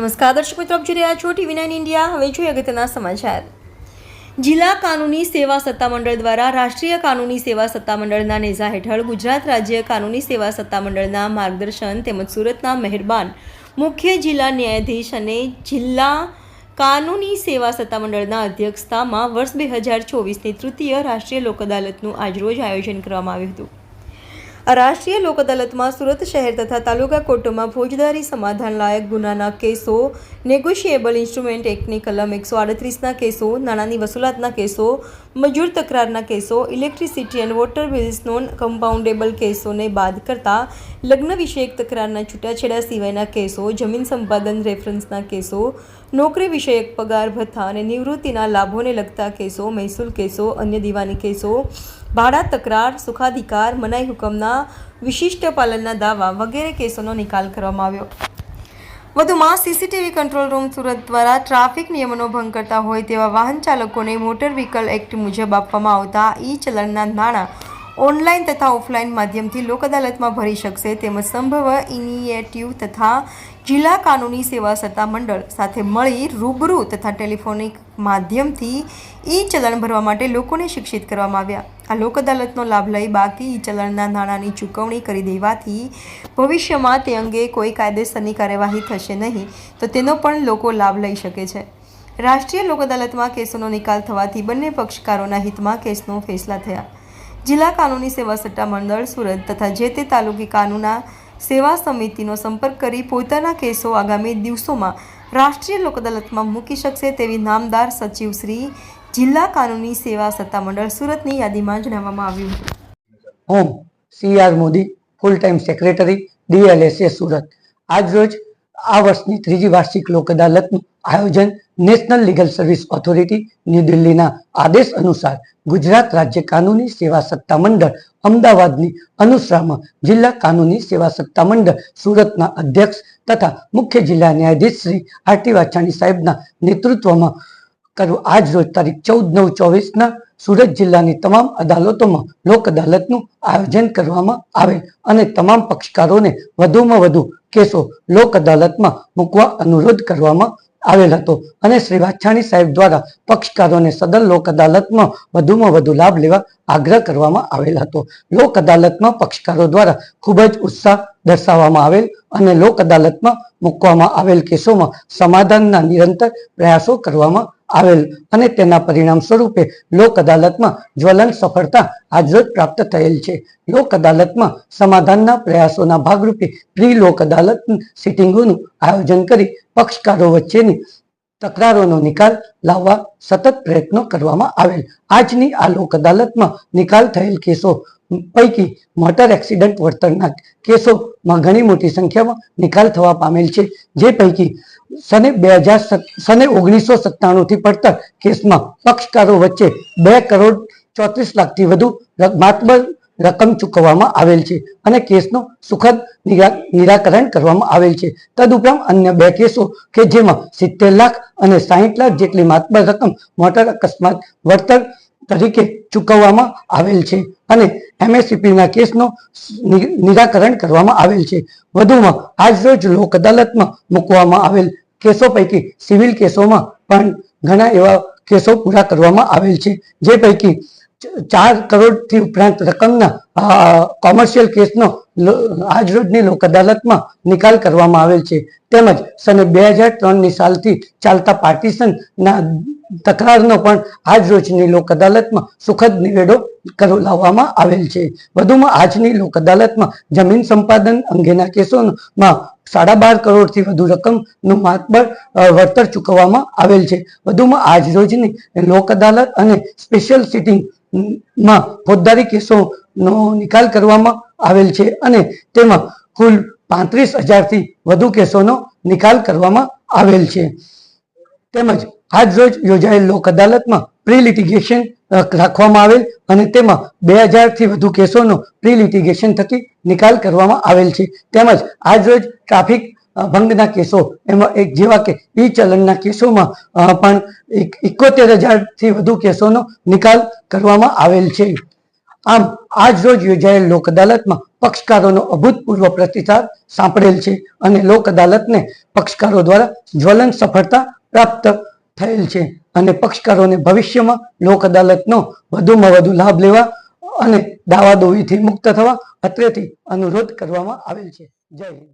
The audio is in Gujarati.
નમસ્કાર દર્શક મિત્રો, આપ જોઈ રહ્યા છો TV9 ઇન્ડિયા। હવે જોઈએ અગત્યના સમાચાર। જિલ્લા કાનૂની સેવા સત્તામંડળ દ્વારા રાષ્ટ્રીય કાનૂની સેવા સત્તામંડળના નેજા હેઠળ ગુજરાત રાજ્ય કાનૂની સેવા સત્તામંડળના માર્ગદર્શન તેમજ સુરતના મહેરબાન મુખ્ય જિલ્લા ન્યાયાધીશ અને જિલ્લા કાનૂની સેવા સત્તામંડળના અધ્યક્ષતામાં વર્ષ 2024ની તૃતીય રાષ્ટ્રીય લોક અદાલતનું આજરોજ આયોજન કરવામાં આવ્યું હતું। આ રાષ્ટ્રીય લોક અદાલતમાં સુરત શહેર તથા તાલુકા કોર્ટોમાં ફોજદારી સમાધાન લાયક ગુનાના કેસો, નેગોશિયેબલ ઇન્સ્ટ્રુમેન્ટ એક્ટની કલમ 138ના કેસો, નાણાંની વસૂલાતના કેસો, મજૂર તકરારના કેસો, electricity and water bills non compoundable કેસોને બાદ કરતા લગ્ન વિષયક તકરારના છૂટાછેડા સિવાયના કેસો, જમીન સંપાદન રેફરન્સના કેસો, નોકરી વિષયક પગાર ભથ્થા અને નિવૃત્તિના લાભોને લગતા કેસો, મહેસૂલ કેસો, અન્ય દીવાની કેસો, ભાડા તકરાર, સુખાધિકાર, મનાઈ હુકમના વિશિષ્ટ પાલનના દાવા વગેરે કેસોનો નિકાલ કરવામાં આવ્યો। વધુમાં સીસીટીવી કંટ્રોલ રૂમ સુરત દ્વારા ટ્રાફિક નિયમોનો ભંગ કરતા હોય તેવા વાહન ચાલકોને મોટર વ્હીકલ એક્ટ મુજબ આપવામાં આવતા ઈ ચલણના નાણાં ઓનલાઈન તથા ઓફલાઈન માધ્યમથી લોક અદાલતમાં ભરી શકશે તેમજ સંભવ ઇનિશિયેટિવ તથા જિલ્લા કાનૂની સેવા સત્તામંડળ સાથે મળી રૂબરૂ તથા ટેલિફોનિક માધ્યમથી ઈ ચલણ ભરવા માટે લોકોને શિક્ષિત કરવામાં આવ્યા। આ લોક અદાલતનો લાભ લઈ બાકી ઈ ચલણના નાણાંની ચૂકવણી કરી દેવાથી ભવિષ્યમાં તે અંગે કોઈ કાયદેસરની કાર્યવાહી થશે નહીં, તો તેનો પણ લોકો લાભ લઈ શકે છે। રાષ્ટ્રીય લોક અદાલતમાં કેસોનો નિકાલ થવાથી બંને પક્ષકારોના હિતમાં કેસનો ફેસલા થયા। જિલ્લા કાનૂની સેવા સત્તામંડળ સુરત તથા જે તે તાલુકી કાનૂના સેવા સમિતિનો સંપર્ક કરી પોતાના કેસો આગામી દિવસોમાં રાષ્ટ્રીય લોક અદાલતમાં મૂકી શકશે તેવી નામદાર સચિવ શ્રી જિલ્લા કાનૂની સેવા સત્તામંડળ સુરતની યાદીમાં જણાવવામાં આવ્યું હતું। હું CR Modi, full time secretary, DLSA Surat. આજ રોજ આ વર્ષની ત્રીજી વાર્ષિક લોક અદાલતનું આયોજન national legal service authority new દિલ્હીના આદેશ અનુસાર ગુજરાત રાજ્ય કાનૂની સેવા સત્તામંડળ અમદાવાદની અનુસરામાં જિલ્લા કાનૂની સેવા સત્તામંડળ સુરતના અધ્યક્ષ તથા મુખ્ય જિલ્લા ન્યાયાધીશ શ્રી RT વાછાણી સાહેબના નેતૃત્વમાં આજ રોજ તારીખ 14/9/24ના સુરત જિલ્લાની તમામ અદાલતોમાં લોક અદાલતનું આયોજન કરવામાં આવેલ અને તમામ પક્ષકારોને વધુમાં વધુ કેસો લોક અદાલતમાં મૂકવા અનુરોધ કરવામાં આવેલ હતો અને શ્રી વાછાણી સાહેબ દ્વારા પક્ષકારોને સદર લોક અદાલતમાં વધુમાં વધુ લાભ લેવા આગ્રહ કરવામાં આવેલ હતો। લોક અદાલતમાં પક્ષકારો દ્વારા ખૂબ જ ઉત્સાહ દર્શાવવામાં આવેલ અને લોક અદાલતમાં મૂકવામાં આવેલ કેસોમાં સમાધાનના નિરંતર પ્રયાસો કરવામાં આવેલ અને તેના પરિણામ સ્વરૂપે લોક અદાલતમાં જ્વલંત સફળતા આજરોજ પ્રાપ્ત થયેલ છે। લોક અદાલતમાં સમાધાનના પ્રયાસોના ભાગરૂપે પ્રી લોક અદાલત સિટિંગોનું આયોજન કરી પક્ષકારો વચ્ચેની તકરારોનો નિકાલ લાવવા સતત પ્રયત્નો કરવામાં આવેલ। આજની આ લોક અદાલતમાં નિકાલ થયેલ કેસો પૈકી મોટર એક્સિડન્ટ વળતરના કેસોમાં ઘણી મોટી સંખ્યામાં નિકાલ થવા પામેલ છે, જે પૈકી સને 1997 થી પડતર કેસમાં પક્ષકારો વચ્ચે 2 કરોડ 34 લાખથી વધુ માતબર રકમ ચૂકવવામાં આવેલ છે અને કેસનો સુખદ નિરાકરણ કરવામાં આવેલ છે। તદુપરાંત અન્ય 2 કેસો કે જેમાં 70 લાખ અને 60 લાખ જેટલી માતબર રકમ મોટર અકસ્માત વળતર તરીકે ચૂકવવામાં આવેલ છે અને MSCPના કેસનો નિરાકરણ કરવામાં આવેલ છે। વધુમાં આજરોજ લોક અદાલતમાં મૂકવામાં આવેલ કેસો પૈકી સિવિલ કેસોમાં પણ ઘણા એવા કેસો પૂરા કરવામાં આવેલ છે, જે પૈકી 4 કરોડથી ઉપરાંત રકમના કોમર્શિયલ કેસનો આજરોજની લોક અદાલતમાં નિકાલ કરવામાં આવેલ છે। તેમજ સને 2003ની સાલથી ચાલતા પાર્ટીશનના તકરારનો પણ આજરોજની લોક અદાલતમાં સુખદ નિવેડો લાવવામાં આવેલ છે। વધુમાં આજની લોક અદાલતમાં જમીન સંપાદન અંગેના કેસોમાં 12.5 કરોડથી વધુ રકમનું માતબર વળતર ચૂકવવામાં આવેલ છે। વધુમાં આજરોજની લોક અદાલત અને સ્પેશિયલ સિટિંગમાં ફોજદારી કેસોનો નિકાલ કરવામાં આવેલ છે અને તેમાં કુલ 35,000થી વધુ કેસોનો નિકાલ કરવામાં આવેલ છે। તેમજ આજરોજ યોજાયેલ લોક અદાલતમાં પ્રી લિટિગેશન રાખવામાં આવેલ અને તેમાં 2000થી વધુ કેસોનો પ્રી લિટિગેશન થકી નિકાલ કરવામાં આવેલ છે। તેમજ આજરોજ ટ્રાફિક ભંગના કેસો એમાં જેવા કે ઈ ચલણના કેસોમાં પણ 71,000થી વધુ કેસોનો નિકાલ કરવામાં આવેલ છે। આમ આજ રોજ યોજાયેલ લોક અદાલતમાં પક્ષકારોનો અભૂતપૂર્વ પ્રતિસાદ સાંપડેલ છે અને લોક અદાલતને પક્ષકારો દ્વારા જ્વલંત સફળતા પ્રાપ્ત થયેલ છે અને પક્ષકારોને ભવિષ્યમાં લોક અદાલતનો વધુમાં વધુ લાભ લેવા અને દાવાદોવીથી મુક્ત થવા અત્રેથી અનુરોધ કરવામાં આવેલ છે. જય હિન્દ.